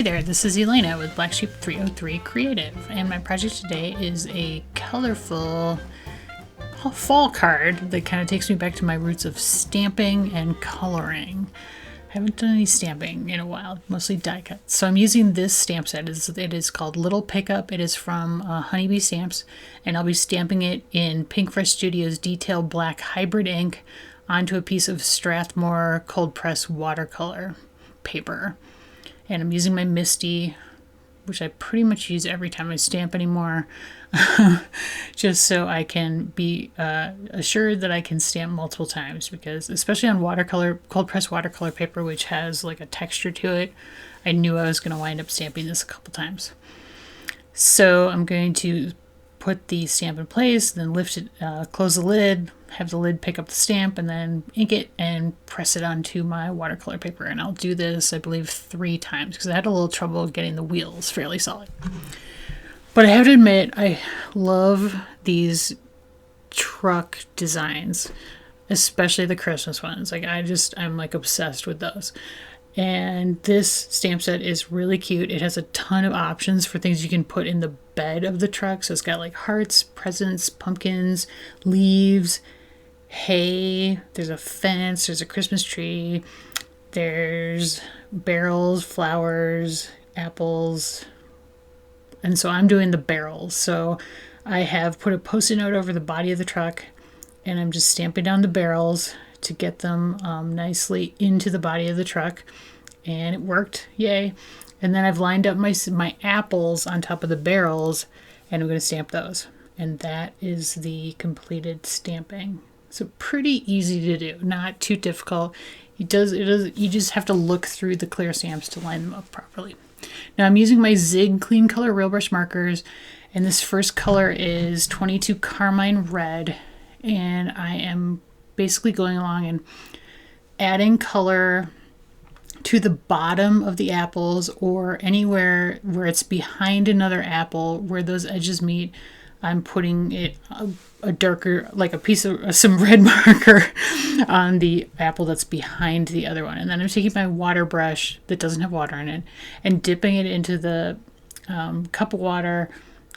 Hey there, this is Elena with Black Sheep 303 Creative, and my project today is a colorful fall card that kind of takes me back to my roots of stamping and coloring. I haven't done any stamping in a while, mostly die cuts. So I'm using this stamp set. It is called Little Pickup. It is from Honeybee Stamps, and I'll be stamping it in Pinkfresh Studios Detail Black Hybrid ink onto a piece of Strathmore cold press watercolor paper. And I'm using my Misty, which I pretty much use every time I stamp anymore, just so I can be assured that I can stamp multiple times, because especially on watercolor, cold press watercolor paper, which has like a texture to it, I knew I was going to wind up stamping this a couple times. So I'm going to put the stamp in place, then lift it, close the lid, have the lid pick up the stamp, and then ink it and press it onto my watercolor paper. And I'll do this, I believe, 3 times because I had a little trouble getting the wheels fairly solid. But I have to admit, I love these truck designs, especially the Christmas ones. Like I'm like obsessed with those. And this stamp set is really cute. It has a ton of options for things you can put in the bed of the truck. So it's got like hearts, presents, pumpkins, leaves, hay, there's a fence, there's a Christmas tree, there's barrels, flowers, apples. And so I'm doing the barrels. So I have put a post-it note over the body of the truck, and I'm just stamping down the barrels to get them nicely into the body of the truck, and it worked, yay. And then I've lined up my apples on top of the barrels, and I'm going to stamp those, and that is the completed stamping. So pretty easy to do, not too difficult. You just have to look through the clear stamps to line them up properly. Now I'm using my Zig Clean Color Real Brush markers, and this first color is 22 Carmine Red, and I am basically going along and adding color to the bottom of the apples, or anywhere where it's behind another apple where those edges meet. I'm putting it a darker, like a piece of some red marker on the apple that's behind the other one. And then I'm taking my water brush that doesn't have water in it and dipping it into the cup of water,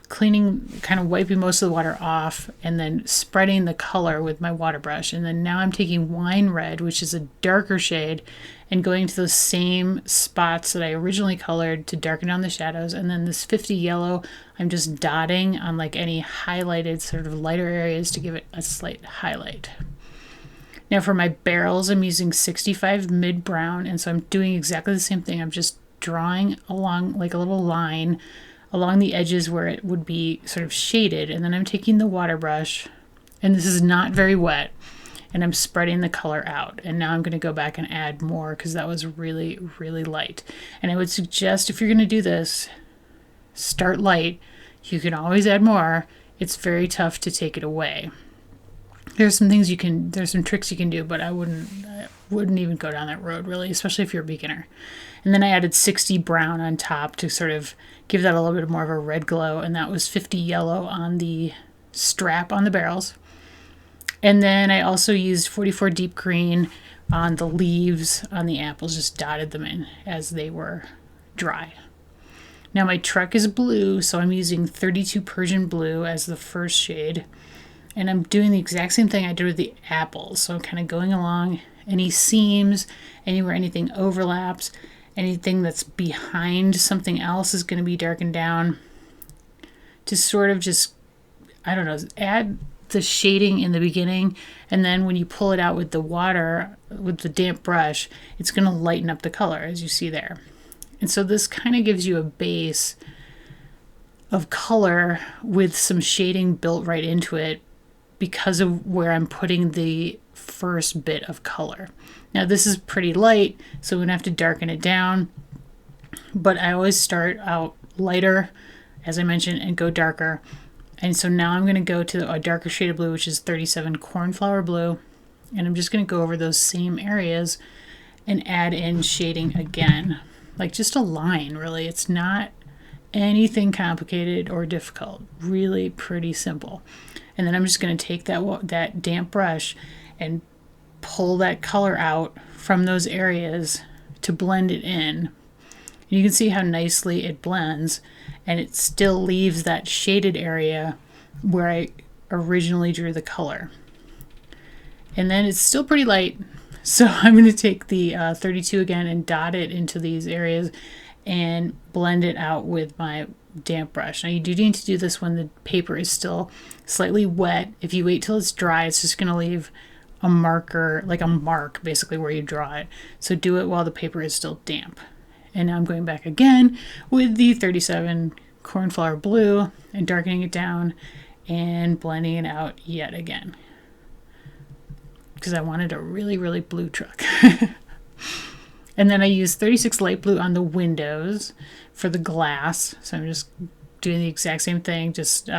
cleaning, kind of wiping most of the water off, and then spreading the color with my water brush. And then now I'm taking wine red, which is a darker shade, and going to those same spots that I originally colored to darken down the shadows. And then this 50 yellow, I'm just dotting on like any highlighted sort of lighter areas to give it a slight highlight. Now for my barrels, I'm using 65 mid brown, and so I'm doing exactly the same thing. I'm just drawing along like a little line along the edges where it would be sort of shaded, and then I'm taking the water brush, and this is not very wet, and I'm spreading the color out. And now I'm going to go back and add more because that was really, really light. And I would suggest, if you're going to do this, start light. You can always add more. It's very tough to take it away. There's some tricks you can do, but I wouldn't even go down that road really, especially if you're a beginner. And then I added 60 brown on top to sort of give that a little bit more of a red glow, and that was 50 yellow on the strap on the barrels. And then I also used 44 deep green on the leaves on the apples, just dotted them in as they were dry. Now my truck is blue, so I'm using 32 Persian Blue as the first shade. And I'm doing the exact same thing I did with the apples. So I'm kind of going along any seams, anywhere anything overlaps, anything that's behind something else is going to be darkened down, to sort of just, I don't know, add the shading in the beginning, and then when you pull it out with the water, with the damp brush, it's going to lighten up the color, as you see there. And so this kind of gives you a base of color with some shading built right into it because of where I'm putting the first bit of color. Now this is pretty light, so we're going to have to darken it down, but I always start out lighter, as I mentioned, and go darker. And so now I'm going to go to a darker shade of blue, which is 37 Cornflower Blue, and I'm just going to go over those same areas and add in shading again, like just a line really. It's not anything complicated or difficult, really pretty simple. And then I'm just going to take that damp brush and pull that color out from those areas to blend it in. You can see how nicely it blends, and it still leaves that shaded area where I originally drew the color. And then it's still pretty light, so I'm going to take the 32 again and dot it into these areas and blend it out with my damp brush. Now you do need to do this when the paper is still slightly wet. If you wait till it's dry, it's just going to leave a marker, like a mark basically where you draw it. So do it while the paper is still damp. And now I'm going back again with the 37 Cornflower Blue and darkening it down and blending it out yet again, because I wanted a really, really blue truck. And then I used 36 light blue on the windows for the glass. So I'm just doing the exact same thing, just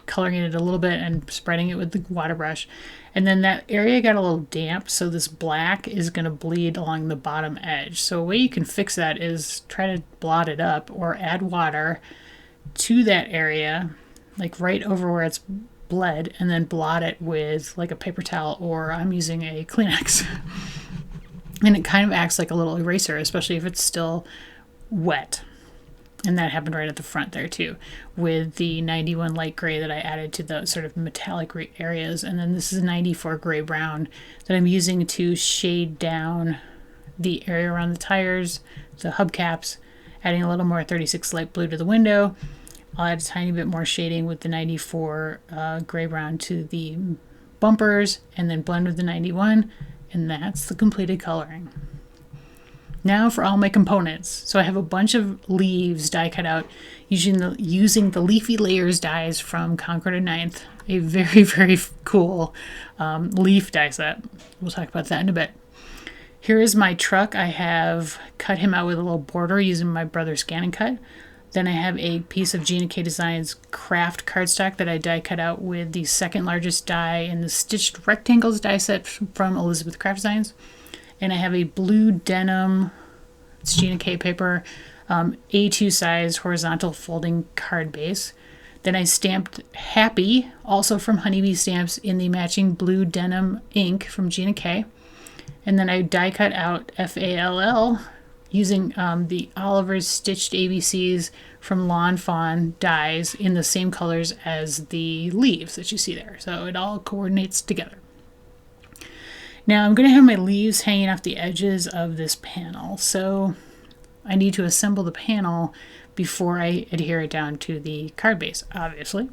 coloring it a little bit and spreading it with the water brush. And then that area got a little damp, so this black is going to bleed along the bottom edge. So a way you can fix that is try to blot it up or add water to that area, like right over where it's bled, and then blot it with like a paper towel, or I'm using a Kleenex. And it kind of acts like a little eraser, especially if it's still wet. And that happened right at the front there too, with the 91 light gray that I added to the sort of metallic areas. And then this is 94 gray brown that I'm using to shade down the area around the tires, the hubcaps, adding a little more 36 light blue to the window. I'll add a tiny bit more shading with the 94 gray brown to the bumpers, and then blend with the 91. And that's the completed coloring. Now for all my components. So I have a bunch of leaves die cut out using the Leafy Layers dies from Concord and 9th, a very, very cool leaf die set. We'll talk about that in a bit. Here is my truck. I have cut him out with a little border using my brother's scan and cut. Then I have a piece of Gina K Designs Kraft cardstock that I die cut out with the second largest die in the Stitched Rectangles die set from Elizabeth Kraft Designs. And I have a blue denim, it's Gina K paper, A2 size horizontal folding card base. Then I stamped Happy, also from Honeybee Stamps, in the matching blue denim ink from Gina K. And then I die cut out FALL using the Oliver's Stitched ABCs from Lawn Fawn dies in the same colors as the leaves that you see there. So it all coordinates together. Now I'm going to have my leaves hanging off the edges of this panel. So I need to assemble the panel before I adhere it down to the card base, obviously.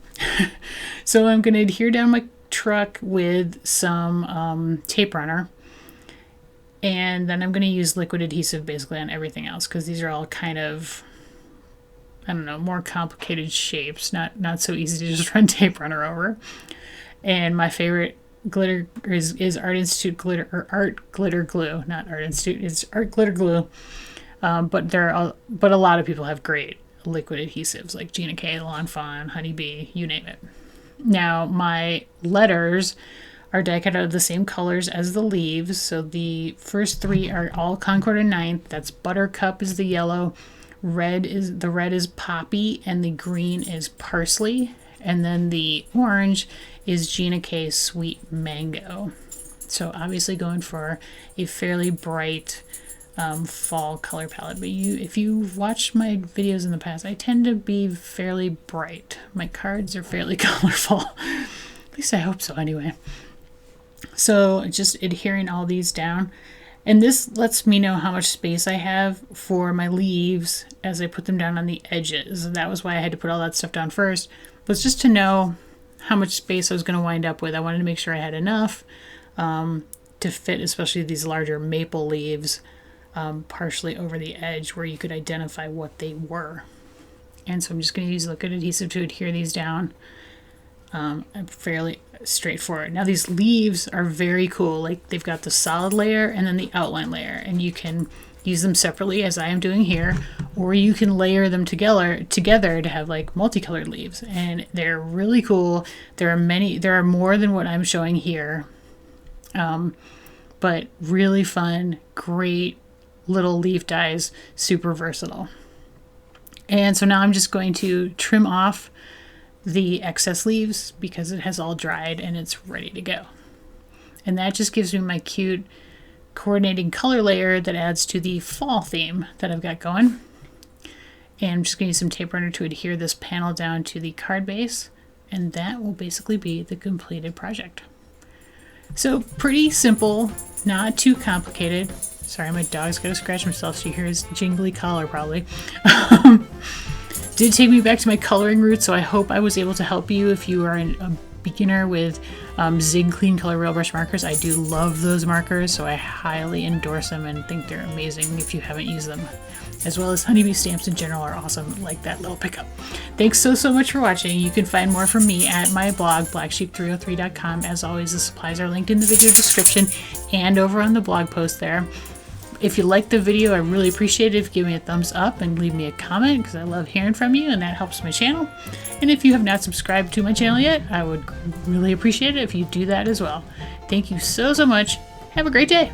So I'm going to adhere down my truck with some tape runner. And then I'm going to use liquid adhesive basically on everything else, because these are all kind of, I don't know, more complicated shapes, not so easy to just run tape runner over. And my favorite glitter is Art Institute glitter, or Art Glitter Glue, not Art Institute, it's Art Glitter Glue. But a lot of people have great liquid adhesives like Gina K, Lawn Fawn, Honeybee, you name it. Now my letters are die cut out of the same colors as the leaves. So the first three are all Concord and 9th. That's Buttercup is the yellow, the red is Poppy, and the green is Parsley. And then the orange is Gina K Sweet Mango. So obviously going for a fairly bright fall color palette. But if you've watched my videos in the past, I tend to be fairly bright. My cards are fairly colorful. At least I hope so anyway. So just adhering all these down. And this lets me know how much space I have for my leaves as I put them down on the edges. And that was why I had to put all that stuff down first, was just to know how much space I was going to wind up with. I wanted to make sure I had enough to fit, especially these larger maple leaves, partially over the edge where you could identify what they were. And so I'm just going to use liquid adhesive to adhere these down. Fairly straightforward. Now these leaves are very cool. Like they've got the solid layer and then the outline layer, and you can use them separately as I am doing here, or you can layer them together to have like multicolored leaves, and they're really cool. There are more than what I'm showing here, but really fun, great little leaf dies, super versatile. And so now I'm just going to trim off the excess leaves because it has all dried and it's ready to go. And that just gives me my cute coordinating color layer that adds to the fall theme that I've got going. And I'm just going to use some tape runner to adhere this panel down to the card base. And that will basically be the completed project. So pretty simple, not too complicated. Sorry, my dog's got to scratch himself, so you hear his jingly collar probably. Did take me back to my coloring roots, so I hope I was able to help you if you are a beginner with Zig Clean Color Real Brush markers. I do love those markers, so I highly endorse them and think they're amazing if you haven't used them. As well as honeybee stamps in general are awesome, like that little pickup. Thanks so much for watching. You can find more from me at my blog, blacksheep303.com. As always, the supplies are linked in the video description and over on the blog post there. If you liked the video, I really appreciate it if you give me a thumbs up and leave me a comment, because I love hearing from you and that helps my channel. And if you have not subscribed to my channel yet, I would really appreciate it if you do that as well. Thank you so much. Have a great day.